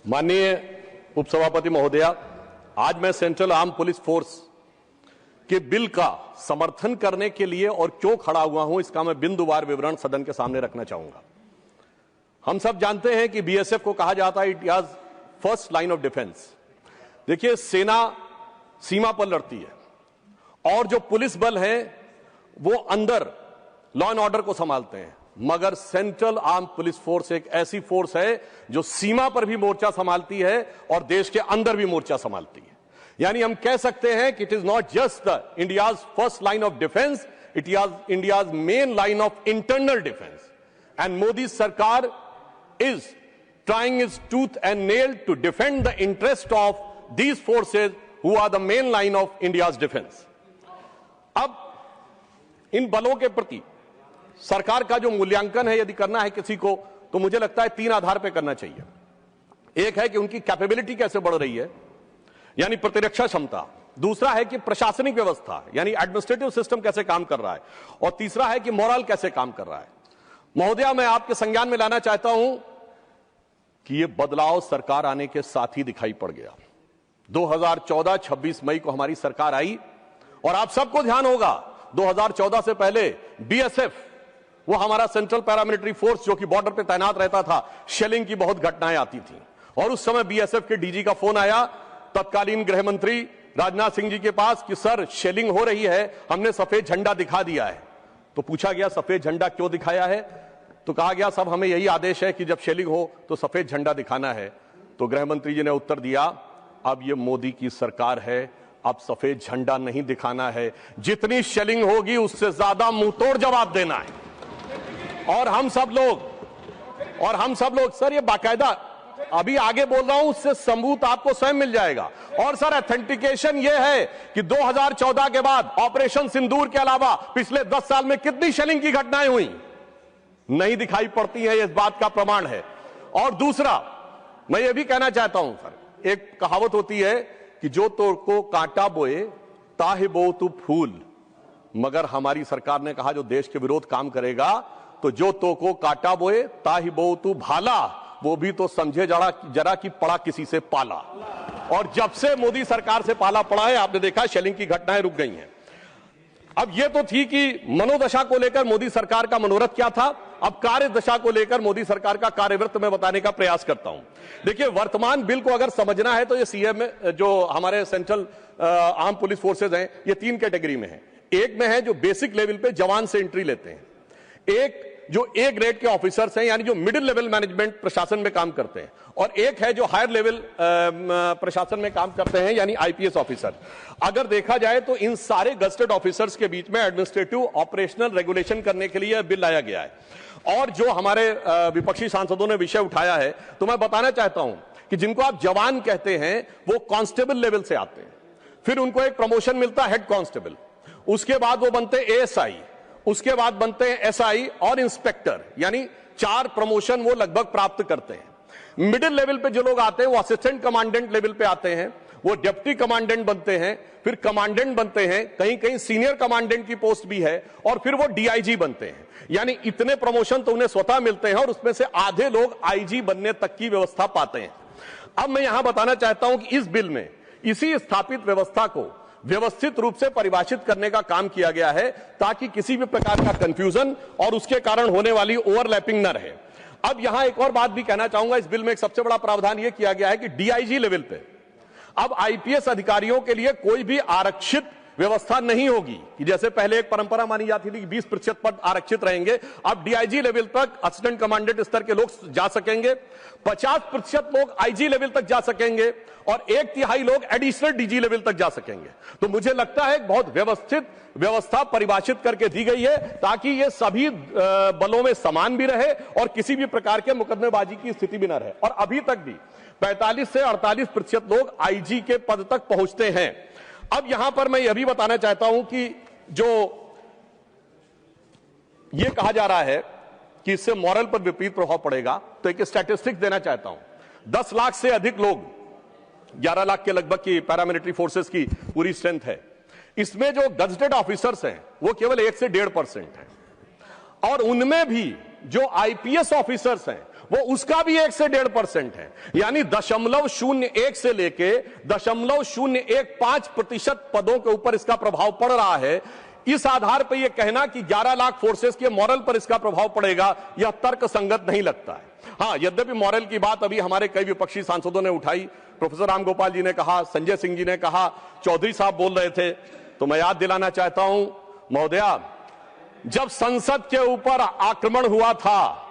माननीय उपसभापति महोदया, आज मैं सेंट्रल आर्म पुलिस फोर्स के बिल का समर्थन करने के लिए और क्यों खड़ा हुआ हूं, इसका मैं बिंदुवार विवरण सदन के सामने रखना चाहूंगा। हम सब जानते हैं कि बीएसएफ को कहा जाता है it is first line of defence. देखिए, सेना सीमा पर लड़ती है और जो पुलिस बल है वो अंदर लॉ एंड ऑर्डर को संभालते हैं, मगर सेंट्रल आर्म पुलिस फोर्स एक ऐसी फोर्स है जो सीमा पर भी मोर्चा संभालती है और देश के अंदर भी मोर्चा संभालती है। यानी हम कह सकते हैं कि it is not just the India's first line of defence, it is India's main line of internal defence. And Modi सरकार is trying its tooth and nail to defend the interest of these forces who are the main line of India's defense. अब इन बलों के प्रति सरकार का जो मूल्यांकन है यदि करना है किसी को, तो मुझे लगता है तीन आधार पर करना चाहिए। एक है कि उनकी कैपेबिलिटी कैसे बढ़ रही है, यानी प्रतिरक्षा क्षमता। दूसरा है कि प्रशासनिक व्यवस्था यानी एडमिनिस्ट्रेटिव सिस्टम कैसे काम कर रहा है, और तीसरा है कि मोरल कैसे काम कर रहा है। महोदया, मैं आपके संज्ञान में लाना चाहता हूं कि यह बदलाव सरकार आने के साथ ही दिखाई पड़ गया। 2014 26 मई को हमारी सरकार आई और आप सबको ध्यान होगा 2014 से पहले बीएसएफ, वो हमारा सेंट्रल पैरामिलिट्री फोर्स जो कि बॉर्डर पे तैनात रहता था, शेलिंग की बहुत घटनाएं आती थी और उस समय बीएसएफ के डीजी का फोन आया तत्कालीन गृह मंत्री राजनाथ सिंह जी के पास कि सर शेलिंग हो रही है, हमने सफेद झंडा दिखा दिया है। तो पूछा गया सफेद झंडा क्यों दिखाया है, तो कहा गया सब हमें यही आदेश है कि जब शेलिंग हो तो सफेद झंडा दिखाना है। तो गृह मंत्री जी ने उत्तर दिया, अब ये मोदी की सरकार है, अब सफेद झंडा नहीं दिखाना है, जितनी शेलिंग होगी उससे ज्यादा मुंहतोड़ जवाब देना है। और हम सब लोग सर, ये बाकायदा अभी आगे बोल रहा हूं, उससे सबूत आपको स्वयं मिल जाएगा। और सर, ऑथेंटिकेशन यह है कि 2014 के बाद ऑपरेशन सिंदूर के अलावा पिछले 10 साल में कितनी शेलिंग की घटनाएं हुई नहीं दिखाई पड़ती है, इस बात का प्रमाण है। और दूसरा, मैं यह भी कहना चाहता हूं सर, एक कहावत होती है कि जो तो को कांटा बोए ताहे बो तू फूल, मगर हमारी सरकार ने कहा जो देश के विरोध काम करेगा तो जो तो को कांटा बोए ताहे बो तू भाला, वो भी तो समझे जरा कि पड़ा किसी से पाला। और जब से मोदी सरकार से पाला पड़ा है, आपने देखा शेलिंग की घटनाएं रुक गई हैं। अब यह तो थी कि मनोदशा को लेकर मोदी सरकार का मनोरथ क्या था, अब कार्य दशा को लेकर मोदी सरकार का कार्यवृत्त में बताने का प्रयास करता हूं। देखिए, वर्तमान बिल को अगर समझना है तो ये सीएम जो हमारे सेंट्रल आर्म पुलिस फोर्सेज हैं, ये 3 कैटेगरी में है। एक में है जो बेसिक लेवल पे जवान से एंट्री लेते हैं, एक जो ए ग्रेड के ऑफिसर्स हैं यानी जो मिडिल लेवल मैनेजमेंट प्रशासन में काम करते हैं, और एक है जो हायर लेवल प्रशासन में काम करते हैं यानी आईपीएस ऑफिसर। अगर देखा जाए तो इन सारे गजेटेड ऑफिसर्स के बीच में एडमिनिस्ट्रेटिव ऑपरेशनल रेगुलेशन करने के लिए बिल लाया गया है। और जो हमारे विपक्षी सांसदों ने विषय उठाया है, तो मैं बताना चाहता हूं कि जिनको आप जवान कहते हैं वो कांस्टेबल लेवल से आते हैं, फिर उनको एक प्रमोशन मिलता है हेड कांस्टेबल, उसके बाद वो बनते हैं एएसआई, उसके बाद बनते हैं एसआई और इंस्पेक्टर, यानी 4 प्रमोशन वो लगभग प्राप्त करते हैं। मिडिल लेवल पे जो लोग आते हैं वो असिस्टेंट कमांडेंट लेवल पे आते हैं, वो डिप्टी कमांडेंट बनते हैं, फिर कमांडेंट बनते हैं, कहीं कहीं सीनियर कमांडेंट की पोस्ट भी है, और फिर वो डीआईजी बनते हैं। यानी इतने प्रमोशन तो उन्हें स्वतः मिलते हैं और उसमें से आधे लोग आईजी बनने तक की व्यवस्था पाते हैं। अब मैं यहां बताना चाहता हूं कि इस बिल में इसी स्थापित व्यवस्था को व्यवस्थित रूप से परिभाषित करने का काम किया गया है ताकि किसी भी प्रकार का कंफ्यूजन और उसके कारण होने वाली ओवरलैपिंग न रहे। अब यहां एक और बात भी कहना चाहूंगा, इस बिल में एक सबसे बड़ा प्रावधान यह किया गया है कि डीआईजी लेवल पे अब आईपीएस अधिकारियों के लिए कोई भी आरक्षित व्यवस्था नहीं होगी कि जैसे पहले एक परंपरा मानी जाती थी कि 20% पद आरक्षित रहेंगे। अब डीआईजी लेवल तक असिस्टेंट कमांडेंट स्तर के लोग जा सकेंगे, 50% लोग आईजी लेवल तक जा सकेंगे और 1/3 लोग एडिशनल डीजी लेवल तक जा सकेंगे। तो मुझे लगता है बहुत व्यवस्थित व्यवस्था परिभाषित करके दी गई है ताकि ये सभी बलों में समान भी रहे और किसी भी प्रकार के मुकदमेबाजी की स्थिति भी न रहे। और अभी तक भी 45 से 48% लोग आईजी के पद तक पहुंचते हैं। अब यहां पर मैं यह भी बताना चाहता हूं कि जो यह कहा जा रहा है कि इससे मॉरल पर विपरीत प्रभाव पड़ेगा, तो एक स्टैटिस्टिक्स देना चाहता हूं। 10 लाख से अधिक लोग, 11 लाख के लगभग की पैरामिलिट्री फोर्सेस की पूरी स्ट्रेंथ है, इसमें जो गजेटेड ऑफिसर्स हैं वो केवल 1 से 1.5% है, और उनमें भी जो आईपीएस ऑफिसर्स हैं वो उसका भी 1 से 1.5% है, यानी 0.01 से लेके 0.015% पदों के ऊपर इसका प्रभाव पड़ रहा है। इस आधार पर यह कहना कि 11 लाख फोर्सेस के मॉरल पर इसका प्रभाव पड़ेगा, यह तर्क संगत नहीं लगता है। हां, यद्यपि मॉरल की बात अभी हमारे कई विपक्षी सांसदों ने उठाई, प्रोफेसर राम गोपाल जी ने कहा, संजय सिंह जी ने कहा, चौधरी साहब बोल रहे थे, तो मैं याद दिलाना चाहता हूं महोदया, जब संसद के ऊपर आक्रमण हुआ था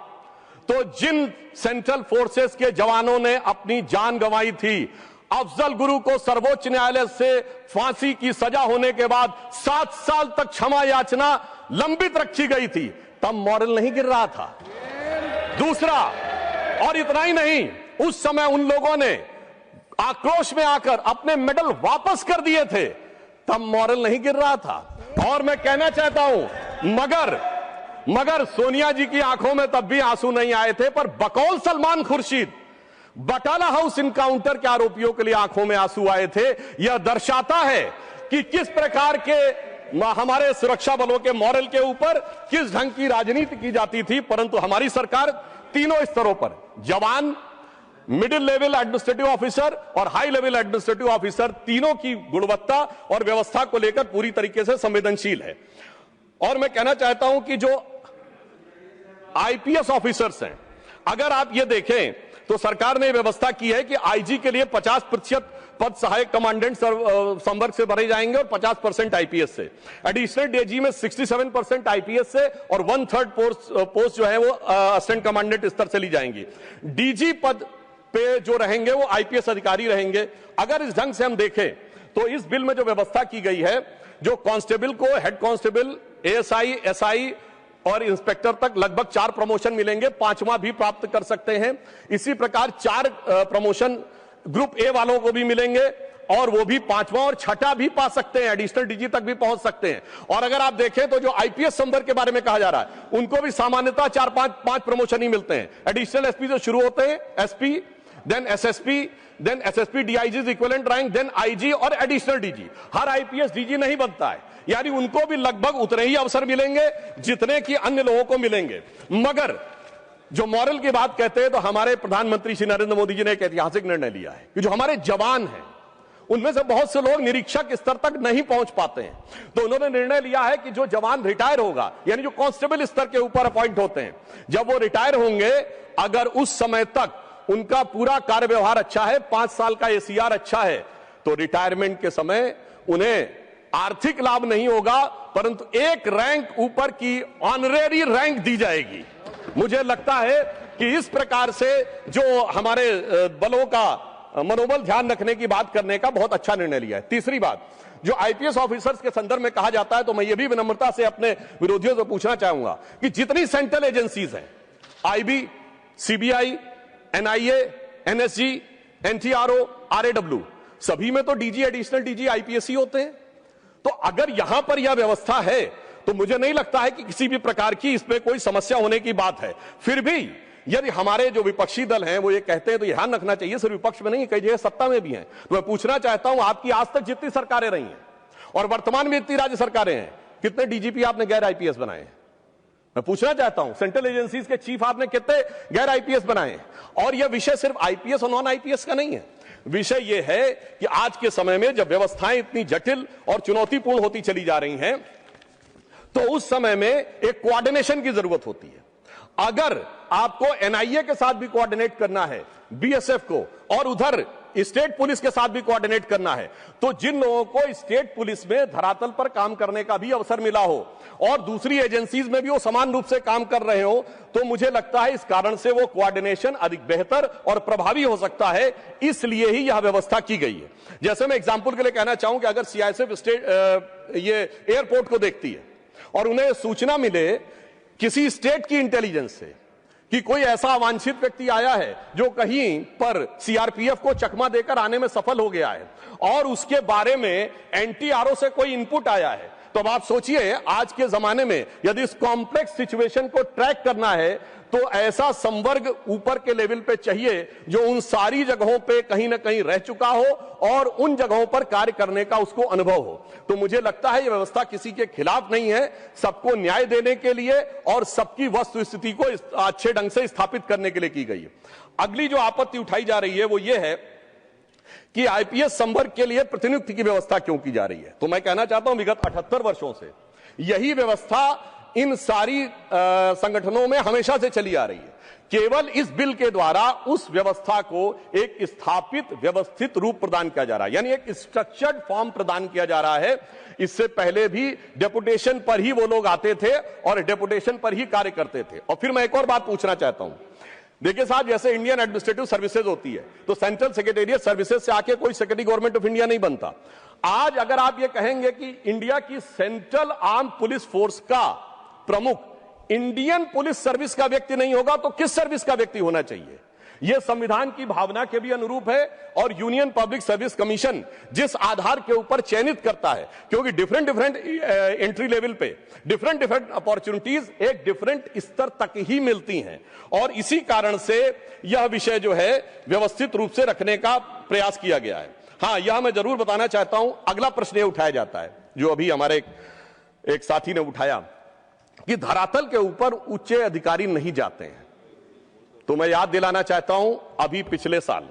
तो जिन सेंट्रल फोर्सेस के जवानों ने अपनी जान गंवाई थी, अफजल गुरु को सर्वोच्च न्यायालय से फांसी की सजा होने के बाद 7 साल तक क्षमा याचना लंबित रखी गई थी, तब मॉरल नहीं गिर रहा था। दूसरा, और इतना ही नहीं, उस समय उन लोगों ने आक्रोश में आकर अपने मेडल वापस कर दिए थे, तब मॉरल नहीं गिर रहा था। और मैं कहना चाहता हूं, मगर सोनिया जी की आंखों में तब भी आंसू नहीं आए थे, पर बकौल सलमान खुर्शीद बटाला हाउस इनकाउंटर के आरोपियों के लिए आंखों में आंसू आए थे। यह दर्शाता है कि किस प्रकार के हमारे सुरक्षा बलों के मॉरल के ऊपर किस ढंग की राजनीति की जाती थी। परंतु हमारी सरकार तीनों स्तरों पर, जवान, मिडिल लेवल एडमिनिस्ट्रेटिव ऑफिसर और हाई लेवल एडमिनिस्ट्रेटिव ऑफिसर, तीनों की गुणवत्ता और व्यवस्था को लेकर पूरी तरीके से संवेदनशील है। और मैं कहना चाहता हूं कि जो आईपीएस ऑफिसर्स हैं, अगर आप ये देखें तो सरकार ने व्यवस्था की है कि आईजी के लिए 50% पद सहायक कमांडेंट संवर्ग से भरे जाएंगे और 50% आईपीएस से। एडिशनल डीजी में 67% आईपीएस से और 1/3 पोस्ट जो है वो असिस्टेंट कमांडेंट स्तर से ली जाएंगी। डीजी पद पे जो रहेंगे वो आईपीएस अधिकारी रहेंगे। अगर इस ढंग से हम देखें तो इस बिल में जो व्यवस्था की गई है, जो कांस्टेबल को हेड कांस्टेबल, एएसआई, एसआई और इंस्पेक्टर तक लगभग 4 प्रमोशन मिलेंगे, 5वां भी प्राप्त कर सकते हैं। इसी प्रकार 4 प्रमोशन ग्रुप ए वालों को भी मिलेंगे और वो भी 5वां और 6ठा भी पा सकते हैं, एडिशनल डीजी तक भी पहुंच सकते हैं। और अगर आप देखें तो जो आईपीएस संवर्ग के बारे में कहा जा रहा है, उनको भी सामान्यतः 4-5 प्रमोशन ही मिलते हैं। एडिशनल एसपी जो शुरू होते हैं, SP, then SSP, then SSP DIG equivalent rank, then IG और एडिशनल डीजी। हर आईपीएस डीजी नहीं बनता है, यानी उनको भी लगभग उतने ही अवसर मिलेंगे जितने कि अन्य लोगों को मिलेंगे। मगर जो मॉरल की बात कहते हैं, तो हमारे प्रधानमंत्री श्री नरेंद्र मोदी जी ने एक ऐतिहासिक निर्णय लिया है कि जो हमारे जवान हैं उनमें से बहुत से लोग निरीक्षक स्तर तक नहीं पहुंच पाते हैं, तो उन्होंने निर्णय लिया है कि जो जवान रिटायर होगा, यानी जो कांस्टेबल स्तर के ऊपर अपॉइंट होते हैं, जब वो रिटायर होंगे, अगर उस समय तक उनका पूरा कार्य व्यवहार अच्छा है, 5 साल का एसीआर अच्छा है, तो रिटायरमेंट के समय उन्हें आर्थिक लाभ नहीं होगा, परंतु एक रैंक ऊपर की ऑनरेरी रैंक दी जाएगी। मुझे लगता है कि इस प्रकार से जो हमारे बलों का मनोबल ध्यान रखने की बात करने का बहुत अच्छा निर्णय लिया है। तीसरी बात, जो आईपीएस ऑफिसर्स के संदर्भ में कहा जाता है, तो मैं ये भी विनम्रता से अपने विरोधियों से पूछना चाहूंगा कि जितनी सेंट्रल एजेंसीज हैं, IB, CBI, NIA, NSG, NTRO, RAW, सभी में तो डीजी, एडिशनल डीजी, आईपीएस ही होते हैं। तो अगर यहां पर यह व्यवस्था है, तो मुझे नहीं लगता है कि किसी भी प्रकार की इसमें कोई समस्या होने की बात है। फिर भी यदि हमारे जो विपक्षी दल हैं वो ये कहते हैं, तो ध्यान रखना चाहिए, सिर्फ विपक्ष में नहीं, कई जगह सत्ता में भी हैं। तो मैं पूछना चाहता हूं, आपकी आज तक जितनी सरकारें रही हैं और वर्तमान में जितनी राज्य सरकारें हैं, कितने डीजीपी आपने गैर आईपीएस बनाए हैं? मैं पूछना चाहता हूं, सेंट्रल एजेंसीज के चीफ आपने कितने गैर आईपीएस बनाए हैं? और यह विषय सिर्फ आईपीएस और नॉन आईपीएस का नहीं है, विषय यह है कि आज के समय में जब व्यवस्थाएं इतनी जटिल और चुनौतीपूर्ण होती चली जा रही हैं, तो उस समय में एक कोऑर्डिनेशन की जरूरत होती है। अगर आपको एनआईए के साथ भी कोऑर्डिनेट करना है, बीएसएफ को, और उधर स्टेट पुलिस के साथ भी कोऑर्डिनेट करना है, तो जिन लोगों को स्टेट पुलिस में धरातल पर काम करने का भी अवसर मिला हो और दूसरी एजेंसीज में भी वो समान रूप से काम कर रहे हो, तो मुझे लगता है इस कारण से वो कोऑर्डिनेशन अधिक बेहतर और प्रभावी हो सकता है। इसलिए ही यह व्यवस्था की गई है। जैसे मैं एग्जांपल के लिए कहना चाहूं कि अगर सीआईएसएफ स्टेट ये एयरपोर्ट को देखती है और उन्हें सूचना मिले किसी स्टेट की इंटेलिजेंस से कि कोई ऐसा अवांछित व्यक्ति आया है जो कहीं पर सीआरपीएफ को चकमा देकर आने में सफल हो गया है, और उसके बारे में एनटीआरओ से कोई इनपुट आया है, तो अब आप सोचिए, आज के जमाने में यदि इस कॉम्प्लेक्स सिचुएशन को ट्रैक करना है तो ऐसा संवर्ग ऊपर के लेवल पे चाहिए जो उन सारी जगहों पे कहीं ना कहीं रह चुका हो और उन जगहों पर कार्य करने का उसको अनुभव हो। तो मुझे लगता है यह व्यवस्था किसी के खिलाफ नहीं है, सबको न्याय देने के लिए और सबकी वस्तुस्थिति को अच्छे ढंग से स्थापित करने के लिए की गई है। अगली जो आपत्ति उठाई जा रही है वो ये है कि आईपीएस संवर्ग के लिए प्रतिनियुक्ति की व्यवस्था क्यों की जा रही है। तो मैं कहना चाहता हूं विगत 78 वर्षों से यही व्यवस्था इन सारी संगठनों में हमेशा से चली आ रही है। केवल इस बिल के द्वारा उस व्यवस्था को एक स्थापित व्यवस्थित रूप प्रदान किया जा रहा है, यानी एक स्ट्रक्चर्ड फॉर्म प्रदान किया जा रहा है। इससे पहले भी डेपुटेशन पर ही वो लोग आते थे और डेपुटेशन पर ही कार्य करते थे। और फिर मैं एक और बात पूछना चाहता हूं, देखिए साहब, जैसे इंडियन एडमिनिस्ट्रेटिव सर्विसेज होती है तो सेंट्रल सेक्रेटेरिएट सर्विसेज से आके कोई सेक्रेटरी गवर्नमेंट ऑफ इंडिया नहीं बनता। आज अगर आप ये कहेंगे कि इंडिया की सेंट्रल आर्म पुलिस फोर्स का प्रमुख इंडियन पुलिस सर्विस का व्यक्ति नहीं होगा तो किस सर्विस का व्यक्ति होना चाहिए? यह संविधान की भावना के भी अनुरूप है और यूनियन पब्लिक सर्विस कमीशन जिस आधार के ऊपर चयनित करता है, क्योंकि डिफरेंट एंट्री लेवल पे डिफरेंट अपॉर्चुनिटीज एक डिफरेंट स्तर तक ही मिलती हैं और इसी कारण से यह विषय जो है व्यवस्थित रूप से रखने का प्रयास किया गया है। हां, यह मैं जरूर बताना चाहता हूं, अगला प्रश्न यह उठाया जाता है जो अभी हमारे एक साथी ने उठाया कि धरातल के ऊपर उच्च अधिकारी नहीं जाते हैं। तो मैं याद दिलाना चाहता हूं, अभी पिछले साल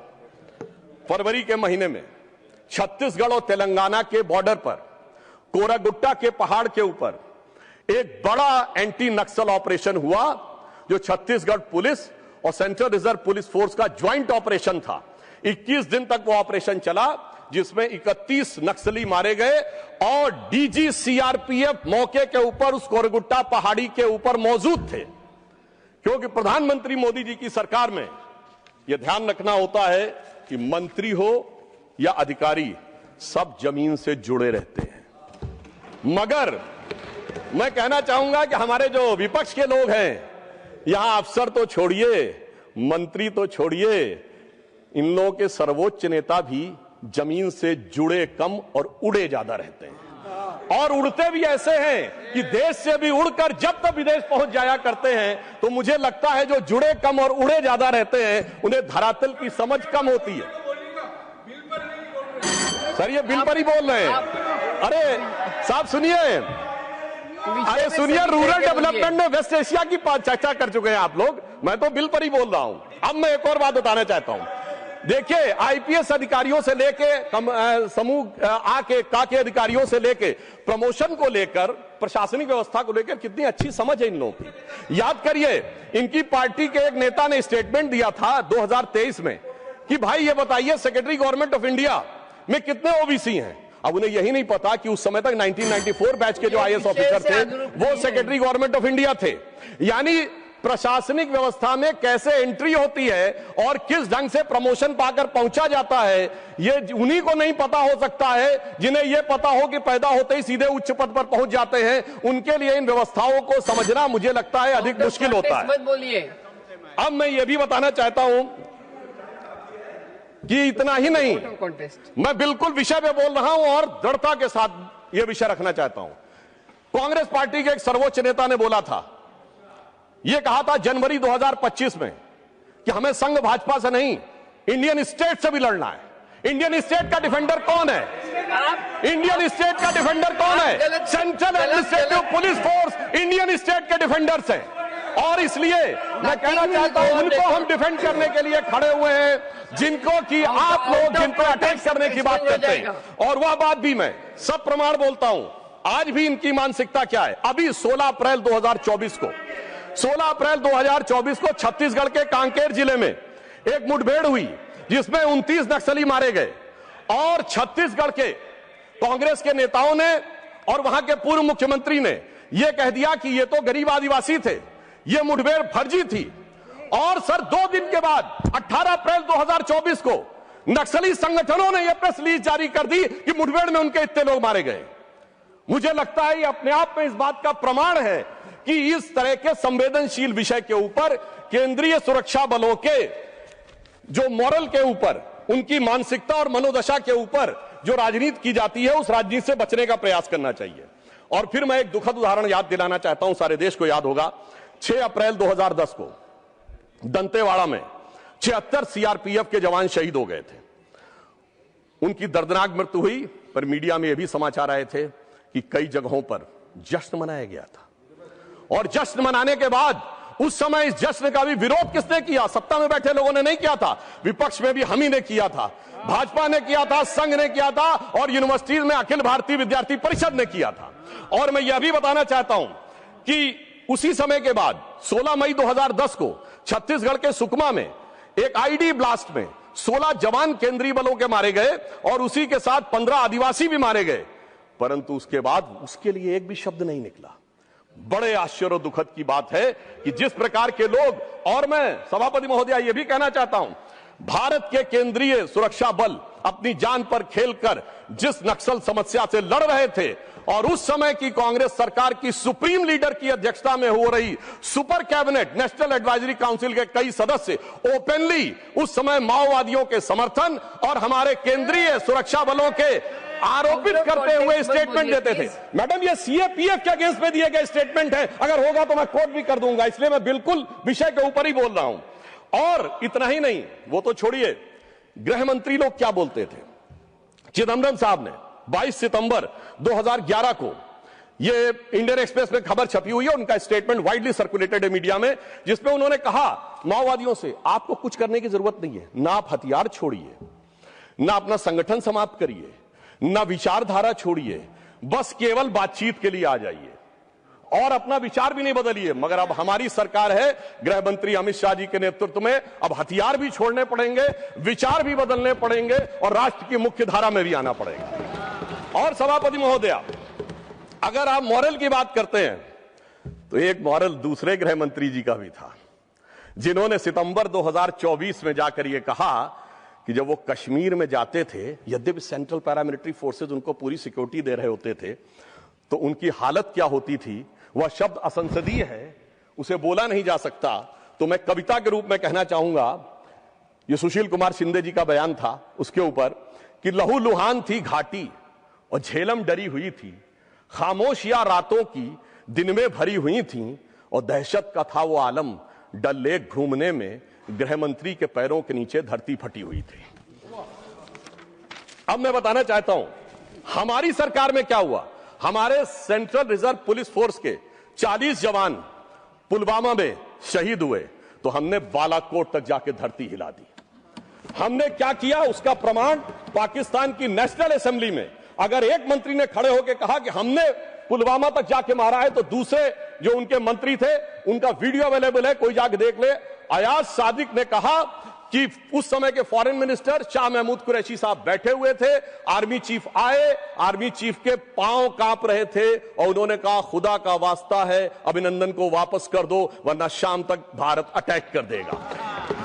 फरवरी के महीने में छत्तीसगढ़ और तेलंगाना के बॉर्डर पर कोरागुट्टा के पहाड़ के ऊपर एक बड़ा एंटी नक्सल ऑपरेशन हुआ जो छत्तीसगढ़ पुलिस और सेंट्रल रिजर्व पुलिस फोर्स का ज्वाइंट ऑपरेशन था। 21 दिन तक वो ऑपरेशन चला जिसमें 31 नक्सली मारे गए और डीजी सीआरपीएफ मौके के ऊपर उस कोरगुट्टा पहाड़ी के ऊपर मौजूद थे, क्योंकि प्रधानमंत्री मोदी जी की सरकार में यह ध्यान रखना होता है कि मंत्री हो या अधिकारी सब जमीन से जुड़े रहते हैं। मगर मैं कहना चाहूंगा कि हमारे जो विपक्ष के लोग हैं, यहां अफसर तो छोड़िए, मंत्री तो छोड़िए, इन लोगों के सर्वोच्च नेता भी जमीन से जुड़े कम और उड़े ज्यादा रहते हैं और उड़ते भी ऐसे हैं कि देश से भी उड़कर जब तक विदेश पहुंच जाया करते हैं। तो मुझे लगता है जो जुड़े कम और उड़े ज्यादा रहते हैं उन्हें धरातल की समझ कम होती है। सर, ये बिल पर ही बोल रहे हैं। अरे साहब सुनिए, अरे सुनिए, रूरल डेवलपमेंट में वेस्ट एशिया की चर्चा कर चुके हैं आप लोग, मैं तो बिल पर ही बोल रहा हूं। अब मैं एक और बात बताना चाहता हूं। देखिए, आईपीएस अधिकारियों से लेके समूह आ के अधिकारियों से लेके प्रमोशन को लेकर, प्रशासनिक व्यवस्था को लेकर कितनी अच्छी समझ है इन लोगों की। याद करिए, इनकी पार्टी के एक नेता ने स्टेटमेंट दिया था 2023 में कि भाई ये बताइए सेक्रेटरी गवर्नमेंट ऑफ इंडिया में कितने ओबीसी हैं। अब उन्हें यही नहीं पता कि उस समय तक 1994 बैच के जो आईएएस ऑफिसर थे वो सेक्रेटरी गवर्नमेंट ऑफ इंडिया थे। यानी प्रशासनिक व्यवस्था में कैसे एंट्री होती है और किस ढंग से प्रमोशन पाकर पहुंचा जाता है, ये उन्हीं को नहीं पता हो सकता है जिन्हें यह पता हो कि पैदा होते ही सीधे उच्च पद पर पहुंच जाते हैं। उनके लिए इन व्यवस्थाओं को समझना मुझे लगता है अधिक मुश्किल होता है। अब मैं ये भी बताना चाहता हूं कि इतना ही नहीं, मैं बिल्कुल विषय पे बोल रहा हूं और दृढ़ता के साथ यह विषय रखना चाहता हूं। कांग्रेस पार्टी के एक सर्वोच्च नेता ने बोला था, यह कहा था जनवरी 2025 में कि हमें संघ भाजपा से नहीं इंडियन स्टेट से भी लड़ना है। इंडियन स्टेट का डिफेंडर कौन है? इंडियन स्टेट का डिफेंडर कौन है? Central administrative police force Indian state के डिफेंडर्स हैं और इसलिए मैं कहना चाहता हूं उनको हम डिफेंड करने के लिए खड़े हुए हैं, जिनको कि आप लोग जिन पर अटैक करने की बात करते हैं। और वह बात भी मैं सब प्रमाण बोलता हूं, आज भी इनकी मानसिकता क्या है। अभी 16 अप्रैल 2024 को छत्तीसगढ़ के कांकेर जिले में एक मुठभेड़ हुई जिसमें 29 नक्सली मारे गए और छत्तीसगढ़ के कांग्रेस के नेताओं ने और वहां के पूर्व मुख्यमंत्री ने यह कह दिया कि ये तो गरीब आदिवासी थे, ये मुठभेड़ फर्जी थी। और सर 2 दिन के बाद 18 अप्रैल 2024 को नक्सली संगठनों ने यह प्रेस रिलीज जारी कर दी कि मुठभेड़ में उनके इतने लोग मारे गए। मुझे लगता है ये अपने आप में इस बात का प्रमाण है कि इस तरह के संवेदनशील विषय के ऊपर केंद्रीय सुरक्षा बलों के जो मॉरल के ऊपर, उनकी मानसिकता और मनोदशा के ऊपर जो राजनीति की जाती है, उस राजनीति से बचने का प्रयास करना चाहिए। और फिर मैं एक दुखद उदाहरण याद दिलाना चाहता हूं, सारे देश को याद होगा। 6 अप्रैल 2010 को दंतेवाड़ा में 76 सीआरपीएफ के जवान शहीद हो गए थे। उनकी दर्दनाक मृत्यु हुई, पर मीडिया में यह भी समाचार आए थे कि कई जगहों पर जश्न मनाया गया था। और जश्न मनाने के बाद उस समय इस जश्न का भी विरोध किसने किया? सत्ता में बैठे लोगों ने नहीं किया था, विपक्ष में भी हम ही ने किया था, भाजपा ने किया था, संघ ने किया था, और यूनिवर्सिटीज में अखिल भारतीय विद्यार्थी परिषद ने किया था। और मैं यह भी बताना चाहता हूं कि उसी समय के बाद 16 मई 2010 को छत्तीसगढ़ के सुकमा में एक आईडी ब्लास्ट में 16 जवान केंद्रीय बलों के मारे गए और उसी के साथ 15 आदिवासी भी मारे गए, परंतु उसके बाद उसके लिए एक भी शब्द नहीं निकला। बड़े आश्चर्य और दुखद की बात है कि जिस प्रकार के लोग, और मैं सभापति महोदया यह भी कहना चाहता हूं, भारत के केंद्रीय सुरक्षा बल अपनी जान पर खेलकर जिस नक्सल समस्या से लड़ रहे थे, और उस समय की कांग्रेस सरकार की सुप्रीम लीडर की अध्यक्षता में हो रही super cabinet national advisory council के कई सदस्य ओपनली उस समय माओवादियों के समर्थन और हमारे केंद्रीय सुरक्षा बलों के आरोपित करते हुए स्टेटमेंट देते थे। मैडम, ये सीएपीएफ के अगेंस्ट में दिए गए स्टेटमेंट है, अगर होगा तो मैं कोट भी कर दूंगा, इसलिए मैं बिल्कुल विषय के ऊपर ही बोल रहा हूं। और इतना ही नहीं, वो तो छोड़िए, गृह मंत्री लोग क्या बोलते थे। चिदंबरम साहब ने 22 सितंबर 2011 को, ये इंडियन एक्सप्रेस में खबर छपी हुई है, उनका स्टेटमेंट वाइडली सर्कुलेटेड है मीडिया में, जिसमें उन्होंने कहा माओवादियों से आपको कुछ करने की जरूरत नहीं है, ना आप हथियार छोड़िए, ना अपना संगठन समाप्त करिए, ना विचारधारा छोड़िए, बस केवल बातचीत के लिए आ जाइए और अपना विचार भी नहीं बदलिए। मगर अब हमारी सरकार है, गृह मंत्री अमित शाह जी के नेतृत्व में, अब हथियार भी छोड़ने पड़ेंगे, विचार भी बदलने पड़ेंगे और राष्ट्र की मुख्य धारा में भी आना पड़ेगा। और सभापति महोदया, अगर आप मॉरल की बात करते हैं तो एक मॉरल दूसरे गृह मंत्री जी का भी था, जिन्होंने सितंबर 2024 में जाकर यह कहा कि जब वो कश्मीर में जाते थे, यद्यपि सेंट्रल पैरामिलिट्री फोर्सेज उनको पूरी सिक्योरिटी दे रहे होते थे, तो उनकी हालत क्या होती थी, वह शब्द असंसदीय है, उसे बोला नहीं जा सकता। तो मैं कविता के रूप में कहना चाहूंगा, यह सुशील कुमार शिंदे जी का बयान था उसके ऊपर, कि लहू लुहान थी घाटी और झेलम डरी हुई थी, खामोशियां रातों की दिन में भरी हुई थी, और दहशत का था वो आलम, डल लेक घूमने में गृह मंत्री के पैरों के नीचे धरती फटी हुई थी। अब मैं बताना चाहता हूं हमारी सरकार में क्या हुआ। हमारे सेंट्रल रिजर्व पुलिस फोर्स के 40 जवान पुलवामा में शहीद हुए, तो हमने बालाकोट तक जाके धरती हिला दी। हमने क्या किया, उसका प्रमाण पाकिस्तान की नेशनल असेंबली में अगर एक मंत्री ने खड़े होकर कहा कि हमने पुलवामा तक जाके मारा है, तो दूसरे जो उनके मंत्री थे उनका वीडियो अवेलेबल है, कोई जाके देख ले। अयाज सादिक ने कहा कि उस समय के फॉरेन मिनिस्टर शाह महमूद कुरैशी साहब बैठे हुए थे, आर्मी चीफ आए, आर्मी चीफ के पांव कांप रहे थे और उन्होंने कहा खुदा का वास्ता है अभिनंदन को वापस कर दो, वरना शाम तक भारत अटैक कर देगा।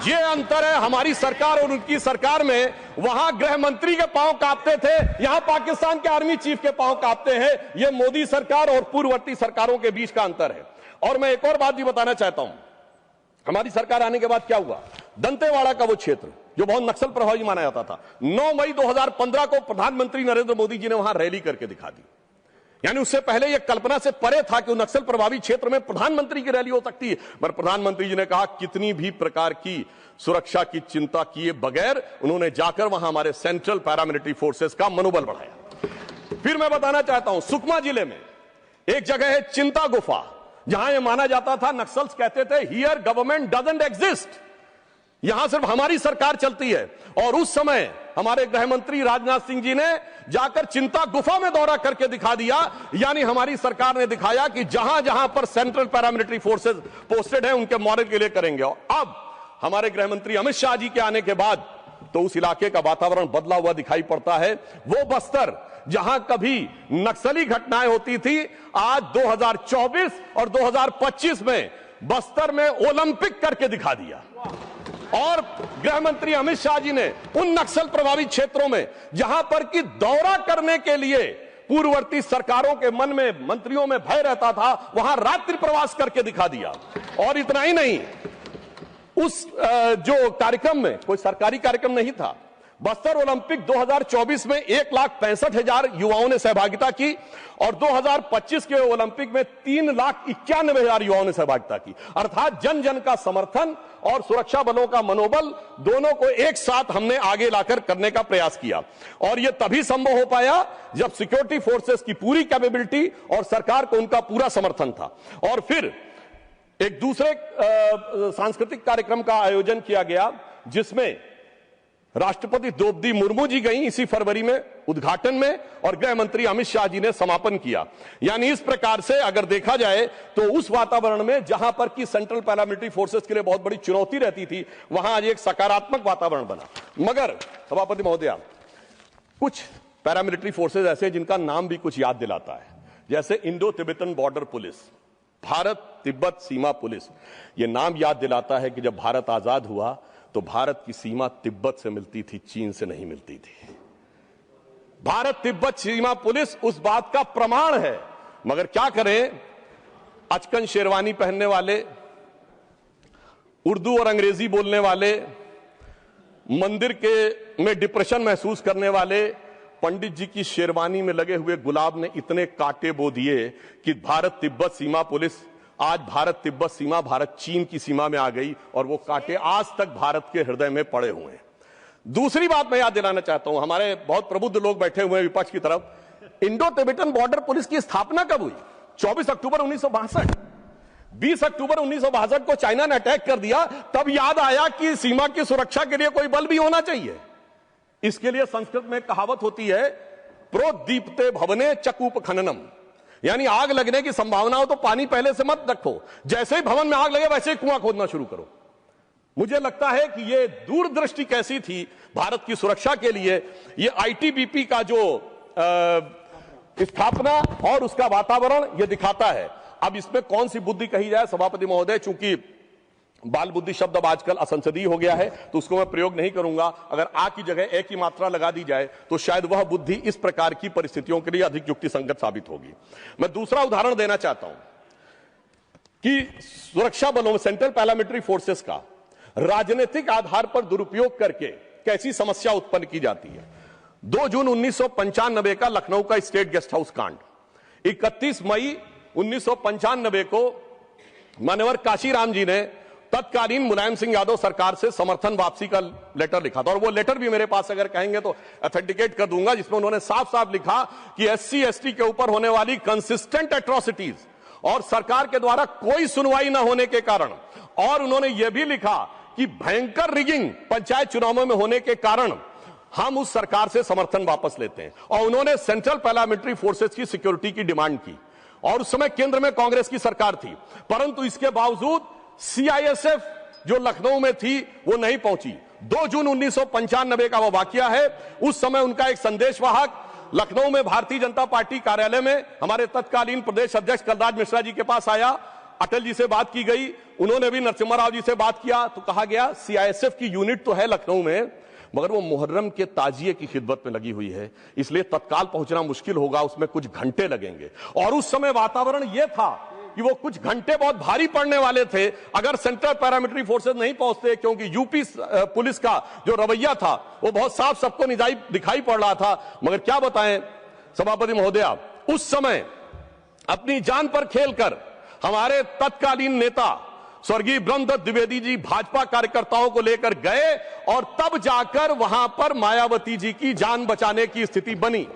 ये अंतर है हमारी सरकार और उनकी सरकार में। वहां गृह मंत्री के पांव कांपते थे, यहां पाकिस्तान के आर्मी चीफ के पांव कांपते हैं। यह मोदी सरकार और पूर्ववर्ती सरकारों के बीच का अंतर है। और मैं एक और बात भी बताना चाहता हूं, हमारी सरकार आने के बाद क्या हुआ, दंतेवाड़ा का वो क्षेत्र जो बहुत नक्सल प्रभावी माना जाता था, 9 मई 2015 को प्रधानमंत्री नरेंद्र मोदी जी ने वहां रैली करके दिखा दी। यानी उससे पहले यह कल्पना से परे था कि नक्सल प्रभावित क्षेत्र में प्रधानमंत्री की रैली हो सकती है, पर प्रधानमंत्री जी ने कहा कितनी भी प्रकार की सुरक्षा की चिंता किए बगैर उन्होंने जाकर वहां हमारे सेंट्रल पैरामिलिट्री फोर्सेस का मनोबल बढ़ाया। फिर मैं बताना चाहता हूं, सुकमा जिले में एक जगह है चिंता गुफा, जहां यह माना जाता था, नक्सल्स कहते थे हियर गवर्नमेंट डजंट एग्जिस्ट, यहां सिर्फ हमारी सरकार चलती है। और उस समय हमारे गृह मंत्री राजनाथ सिंह जी ने जाकर चिंता गुफा में दौरा करके दिखा दिया, यानी हमारी सरकार ने दिखाया कि जहां जहां पर सेंट्रल पैरामिलिट्री फोर्सेस पोस्टेड हैं उनके मॉडल के लिए करेंगे। और अब हमारे गृह मंत्री अमित शाह जी के आने के बाद तो उस इलाके का वातावरण बदला हुआ दिखाई पड़ता है। वो बस्तर जहां कभी नक्सली घटनाएं होती थी, आज 2024 और 2025 में बस्तर में ओलंपिक करके दिखा दिया। और गृह मंत्री अमित शाह जी ने उन नक्सल प्रभावित क्षेत्रों में जहां पर कि दौरा करने के लिए पूर्ववर्ती सरकारों के मन में, मंत्रियों में भय रहता था, वहां रात्रि प्रवास करके दिखा दिया। और इतना ही नहीं, उस जो कार्यक्रम में कोई सरकारी कार्यक्रम नहीं था, बस्तर ओलंपिक 2024 में 1,65,000 युवाओं ने सहभागिता की और 2025 के ओलंपिक में 3,91,000 युवाओं ने सहभागिता की। अर्थात जन जन का समर्थन और सुरक्षा बलों का मनोबल दोनों को एक साथ हमने आगे लाकर करने का प्रयास किया और यह तभी संभव हो पाया जब सिक्योरिटी फोर्सेस की पूरी कैपेबिलिटी और सरकार को उनका पूरा समर्थन था। और फिर एक दूसरे सांस्कृतिक कार्यक्रम का आयोजन किया गया जिसमें राष्ट्रपति द्रौपदी मुर्मू जी गई इसी फरवरी में उद्घाटन में और गृह मंत्री अमित शाह जी ने समापन किया। यानी इस प्रकार से अगर देखा जाए तो उस वातावरण में जहां पर कि सेंट्रल पैरामिलिट्री फोर्सेस के लिए बहुत बड़ी चुनौती रहती थी, वहां आज एक सकारात्मक वातावरण बना। मगर सभापति महोदया, कुछ पैरामिलिट्री फोर्सेस ऐसे जिनका नाम भी कुछ याद दिलाता है, जैसे Indo Tibetan border police, Bharat Tibet सीमा पुलिस। यह नाम याद दिलाता है कि जब भारत आजाद हुआ तो भारत की सीमा तिब्बत से मिलती थी, चीन से नहीं मिलती थी। भारत तिब्बत सीमा पुलिस उस बात का प्रमाण है। मगर क्या करें, अचकन शेरवानी पहनने वाले, उर्दू और अंग्रेजी बोलने वाले, मंदिर के में डिप्रेशन महसूस करने वाले पंडित जी की शेरवानी में लगे हुए गुलाब ने इतने कांटे बो दिए कि भारत तिब्बत सीमा पुलिस, आज भारत तिब्बत सीमा भारत चीन की सीमा में आ गई और वो कांटे आज तक भारत के हृदय में पड़े हुए हैं। दूसरी बात मैं याद दिलाना चाहता हूं, हमारे बहुत प्रबुद्ध लोग बैठे हुए हैं विपक्ष की तरफ। इंडो तिब्बतन बॉर्डर पुलिस की स्थापना कब हुई? 24 अक्टूबर 1962। 20 अक्टूबर 1962 को चाइना ने अटैक कर दिया, तब याद आया कि सीमा की सुरक्षा के लिए कोई बल भी होना चाहिए। इसके लिए संस्कृत में कहावत होती है, प्रोदीप्ते भवने चकूप खननम, यानी आग लगने की संभावना हो तो पानी पहले से मत रखो, जैसे ही भवन में आग लगे वैसे ही कुआं खोदना शुरू करो। मुझे लगता है कि यह दूरदृष्टि कैसी थी भारत की सुरक्षा के लिए। यह आईटीबीपी का जो स्थापना और उसका वातावरण यह दिखाता है। अब इसमें कौन सी बुद्धि कही जाए सभापति महोदय, चूंकि बाल बुद्धि शब्द अब आजकल असंसदीय हो गया है तो उसको मैं प्रयोग नहीं करूंगा। अगर आ की जगह ए की मात्रा लगा दी जाए तो शायद वह बुद्धि इस प्रकार की परिस्थितियों के लिए अधिक युक्तिसंगत साबित होगी। मैं दूसरा उदाहरण देना चाहता हूं कि सुरक्षा बलों में सेंट्रल पैरामिलिट्री फोर्सेस का राजनीतिक आधार पर दुरुपयोग करके कैसी समस्या उत्पन्न की जाती है। 2 जून 1995 का लखनऊ का स्टेट गेस्ट हाउस कांड, 31 मई 1995 को मान्यवर काशीराम जी ने तत्कालीन मुलायम सिंह यादव सरकार से समर्थन वापसी का लेटर लिखा था और वो लेटर भी मेरे पास अगर कहेंगे तो ऑथेंटिकेट कर दूंगा, जिसमें उन्होंने साफ साफ लिखा कि एससी एसटी के ऊपर होने वाली कंसिस्टेंट एट्रोसिटीज और सरकार के द्वारा कोई सुनवाई न होने के कारण, और उन्होंने यह भी लिखा कि भयंकर रिगिंग पंचायत चुनावों में होने के कारण हम उस सरकार से समर्थन वापस लेते हैं। और उन्होंने सेंट्रल पैरामिलिट्री फोर्सेस की सिक्योरिटी की डिमांड की और उस समय केंद्र में कांग्रेस की सरकार थी, परंतु इसके बावजूद सीआईएसएफ जो लखनऊ में थी वो नहीं पहुंची। 2 जून 1995 का वो वाकया है। उस समय उनका एक संदेशवाहक लखनऊ में भारतीय जनता पार्टी कार्यालय में हमारे तत्कालीन प्रदेश अध्यक्ष कलराज मिश्रा जी के पास आया, अटल जी से बात की गई, उन्होंने भी नरसिम्हा राव जी से बात किया तो कहा गया सीआईएसएफ की यूनिट तो है लखनऊ में मगर वो मुहर्रम के ताजिए की खिदमत में लगी हुई है, इसलिए तत्काल पहुंचना मुश्किल होगा, उसमें कुछ घंटे लगेंगे। और उस समय वातावरण यह था कि वो कुछ घंटे बहुत भारी पड़ने वाले थे अगर सेंट्रल पैरामिलिट्री फोर्सेस नहीं पहुंचते, क्योंकि यूपी पुलिस का जो रवैया था वो बहुत साफ सबको दिखाई पड़ रहा था। मगर क्या बताएं सभापति महोदया, उस समय अपनी जान पर खेलकर हमारे तत्कालीन नेता स्वर्गीय ब्रह्मदत्त द्विवेदी जी भाजपा कार्यकर्ताओं को लेकर गए और तब जाकर वहां पर मायावती जी की जान बचाने की स्थिति बनी।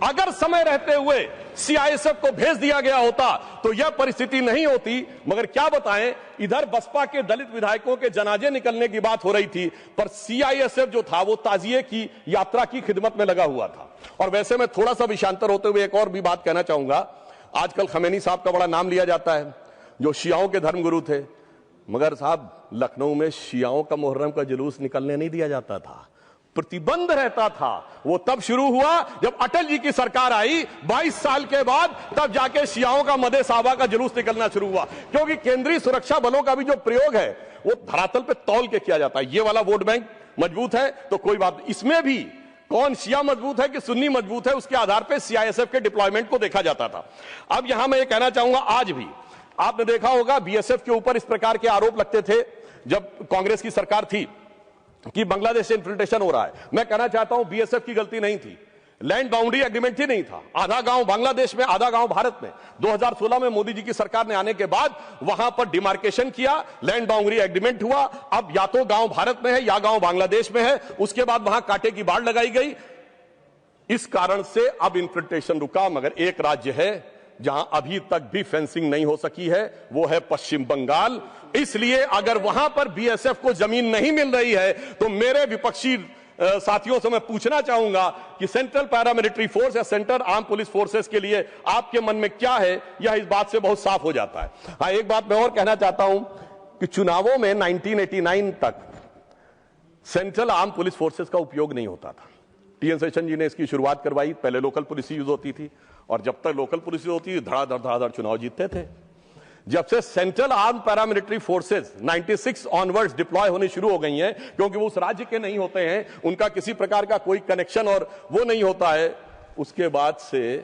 अगर समय रहते हुए सीआईएसएफ को भेज दिया गया होता तो यह परिस्थिति नहीं होती। मगर क्या बताएं, इधर बसपा के दलित विधायकों के जनाजे निकलने की बात हो रही थी, पर सीआईएसएफ जो था वो ताजिए की यात्रा की खिदमत में लगा हुआ था। और वैसे मैं थोड़ा सा विषयांतर होते हुए एक और भी बात कहना चाहूंगा। आजकल खमैनी साहब का बड़ा नाम लिया जाता है, जो शियाओं के धर्मगुरु थे, मगर साहब लखनऊ में शियाओं का मुहर्रम का जुलूस निकलने नहीं दिया जाता था, प्रतिबंध रहता था। वो तब शुरू हुआ जब अटल जी की सरकार आई 22 साल के बाद, तब जाके शियाओं का मदे साहबा का जुलूस निकलना शुरू हुआ, क्योंकि केंद्रीय सुरक्षा बलों का भी जो प्रयोग है वो धरातल पे तौल के किया जाता है। ये वाला वोट बैंक मजबूत है तो कोई बात, इसमें भी कौन शिया मजबूत है कि सुन्नी मजबूत है उसके आधार पर सीआईएसएफ के डिप्लॉयमेंट को देखा जाता था। अब यहां मैं ये कहना चाहूंगा, आज भी आपने देखा होगा बीएसएफ के ऊपर इस प्रकार के आरोप लगते थे जब कांग्रेस की सरकार थी कि बांग्लादेश से इन्फिल्ट्रेशन हो रहा है। मैं कहना चाहता हूं बीएसएफ की गलती नहीं थी, लैंड बाउंड्री एग्रीमेंट ही नहीं था। आधा गांव बांग्लादेश में, आधा गांव भारत में। 2016 में मोदी जी की सरकार ने आने के बाद वहां पर डिमार्केशन किया, लैंड बाउंड्री एग्रीमेंट हुआ। अब या तो गांव भारत में है या गांव बांग्लादेश में है। उसके बाद वहां कांटे की बाढ़ लगाई गई। इस कारण से अब इन्फिल्ट्रेशन रुका। मगर एक राज्य है जहां अभी तक भी फेंसिंग नहीं हो सकी है, वो है पश्चिम बंगाल। इसलिए अगर वहां पर बीएसएफ को जमीन नहीं मिल रही है तो मेरे विपक्षी साथियों से मैं पूछना चाहूंगा कि सेंट्रल पैरामिलिट्री फोर्स या सेंट्रल आर्म पुलिस फोर्सेस के लिए आपके मन में क्या है, यह इस बात से बहुत साफ हो जाता है। हाँ, एक बात मैं और कहना चाहता हूं कि चुनावों में 1989 तक सेंट्रल आर्म पुलिस फोर्सेस का उपयोग नहीं होता था। टीएन शेषन जी ने इसकी शुरुआत करवाई। पहले लोकल पुलिस यूज होती थी और जब तक लोकल पुलिस होती थी धड़ाधड़ चुनाव जीतते थे। जब से central arm paramilitary forces 96 onwards deploy होने शुरू हो गई हैं, क्योंकि वो उस राज्य के नहीं होते हैं, उनका किसी प्रकार का कोई कनेक्शन और वो नहीं होता है, उसके बाद से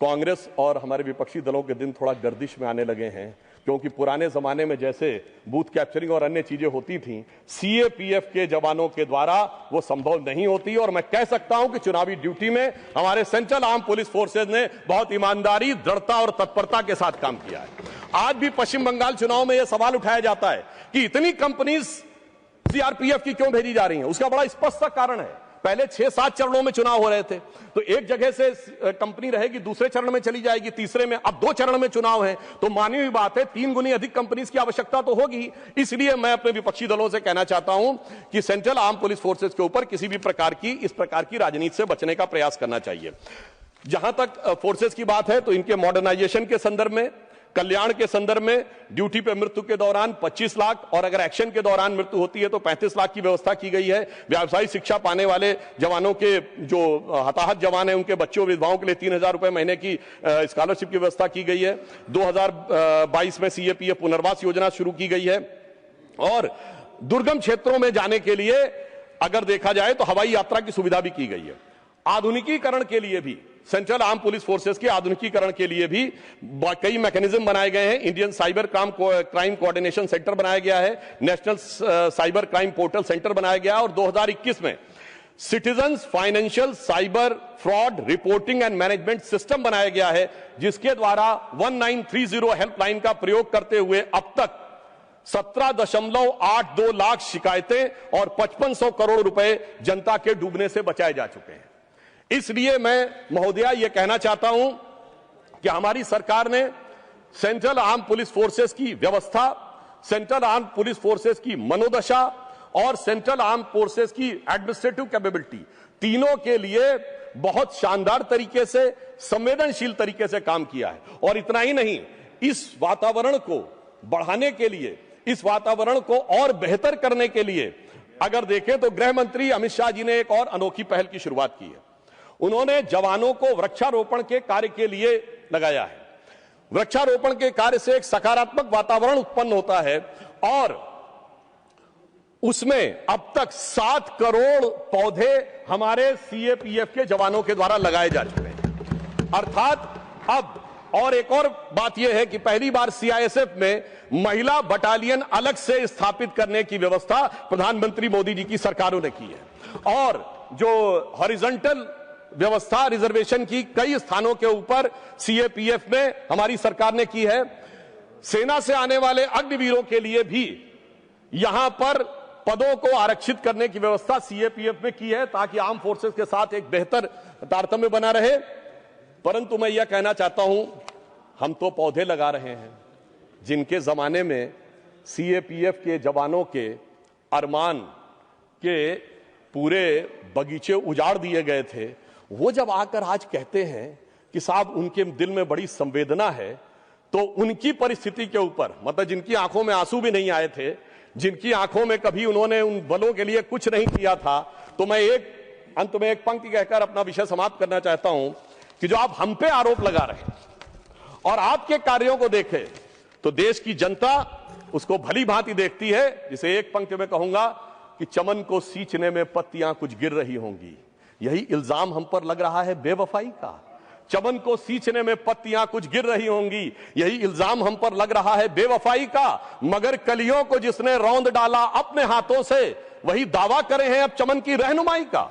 कांग्रेस और हमारे विपक्षी दलों के दिन थोड़ा गर्दिश में आने लगे हैं। क्योंकि पुराने जमाने में जैसे बूथ कैप्चरिंग और अन्य चीजें होती थी, सीएपीएफ के जवानों के द्वारा वो संभव नहीं होती। और मैं कह सकता हूं कि चुनावी ड्यूटी में हमारे सेंट्रल आर्म पुलिस फोर्सेज ने बहुत ईमानदारी, दृढ़ता और तत्परता के साथ काम किया है। आज भी पश्चिम बंगाल चुनाव में यह सवाल उठाया जाता है कि इतनी कंपनीज सीआरपीएफ की क्यों भेजी जा रही हैं। उसका बड़ा स्पष्ट सा कारण है। पहले 6-7 चरणों में चुनाव हो रहे थे, तो एक जगह से कंपनी रहेगी, दूसरे चरण में चली जाएगी, तीसरे में, अब 2 चरण में चुनाव है, तो मानी हुई बात है 3 गुनी अधिक कंपनीज की आवश्यकता तो होगी। इसलिए मैं अपने विपक्षी दलों से कहना चाहता हूं कि सेंट्रल आर्म पुलिस फोर्सेस के ऊपर किसी भी प्रकार की इस प्रकार की राजनीति से बचने का प्रयास करना चाहिए। जहां तक फोर्सेस की बात है तो इनके मॉडर्नाइजेशन के संदर्भ में, कल्याण के संदर्भ में ड्यूटी पे मृत्यु के दौरान 25 लाख और अगर एक्शन के दौरान मृत्यु होती है तो 35 लाख की व्यवस्था की गई है। व्यावसायिक शिक्षा पाने वाले जवानों के, जो हताहत जवान हैं, उनके बच्चों विधवाओं के लिए 3,000 रुपए महीने की स्कॉलरशिप की व्यवस्था की गई है। 2022 में सीएपीएफ पुनर्वास योजना शुरू की गई है। और दुर्गम क्षेत्रों में जाने के लिए अगर देखा जाए तो हवाई यात्रा की सुविधा भी की गई है। आधुनिकीकरण के लिए भी, सेंट्रल आर्म पुलिस फोर्सेस के आधुनिकीकरण के लिए भी कई मैकेनिज्म बनाए गए हैं। Indian cyber crime coordination centre बनाया गया है, national cyber crime portal centre बनाया गया है और 2021 में citizens financial cyber fraud reporting and management system बनाया गया है, जिसके द्वारा 1930 हेल्पलाइन का प्रयोग करते हुए अब तक 17.82 लाख शिकायतें और 5500 करोड़ रुपए जनता के डूबने से बचाए जा चुके हैं। इसलिए मैं महोदया यह कहना चाहता हूं कि हमारी सरकार ने सेंट्रल आर्म पुलिस फोर्सेस की व्यवस्था, सेंट्रल आर्म पुलिस फोर्सेस की मनोदशा और सेंट्रल आर्म फोर्सेस की एडमिनिस्ट्रेटिव कैपेबिलिटी, तीनों के लिए बहुत शानदार तरीके से, संवेदनशील तरीके से काम किया है। और इतना ही नहीं, इस वातावरण को बढ़ाने के लिए, इस वातावरण को और बेहतर करने के लिए अगर देखें तो गृह मंत्री अमित शाह जी ने एक और अनोखी पहल की शुरुआत की है। उन्होंने जवानों को वृक्षारोपण के कार्य के लिए लगाया है। वृक्षारोपण के कार्य से एक सकारात्मक वातावरण उत्पन्न होता है और उसमें अब तक 7 करोड़ पौधे हमारे सीएपीएफ के जवानों के द्वारा लगाए जा चुके हैं। अर्थात अब और एक और बात यह है कि पहली बार सीआईएसएफ में महिला बटालियन अलग से स्थापित करने की व्यवस्था प्रधानमंत्री मोदी जी की सरकारों ने की है। और जो हॉरिजॉन्टल व्यवस्था रिजर्वेशन की कई स्थानों के ऊपर सीएपीएफ में हमारी सरकार ने की है। सेना से आने वाले अग्निवीरों के लिए भी यहां पर पदों को आरक्षित करने की व्यवस्था सीएपीएफ में की है, ताकि आर्म फोर्सेस के साथ एक बेहतर तारतम्य बना रहे। परंतु मैं यह कहना चाहता हूं, हम तो पौधे लगा रहे हैं जिनके जमाने में सीएपीएफ के जवानों के अरमान के पूरे बगीचे उजाड़ दिए गए थे। वो जब आकर आज कहते हैं कि साहब उनके दिल में बड़ी संवेदना है, तो उनकी परिस्थिति के ऊपर, मतलब जिनकी आंखों में आंसू भी नहीं आए थे, जिनकी आंखों में कभी उन्होंने उन बलों के लिए कुछ नहीं किया था, तो मैं एक अंत में एक पंक्ति कहकर अपना विषय समाप्त करना चाहता हूं कि जो आप हम पे आरोप लगा रहे हैं और आपके कार्यों को देखें तो देश की जनता उसको भली भांति देखती है। जिसे एक पंक्ति में कहूंगा कि चमन को सींचने में पत्तियां कुछ गिर रही होंगी, यही इल्जाम हम पर लग रहा है बेवफाई का। चमन को सींचने में पत्तियां कुछ गिर रही होंगी, यही इल्जाम हम पर लग रहा है बेवफाई का। मगर कलियों को जिसने रौंद डाला अपने हाथों से, वही दावा करे हैं अब चमन की रहनुमाई का।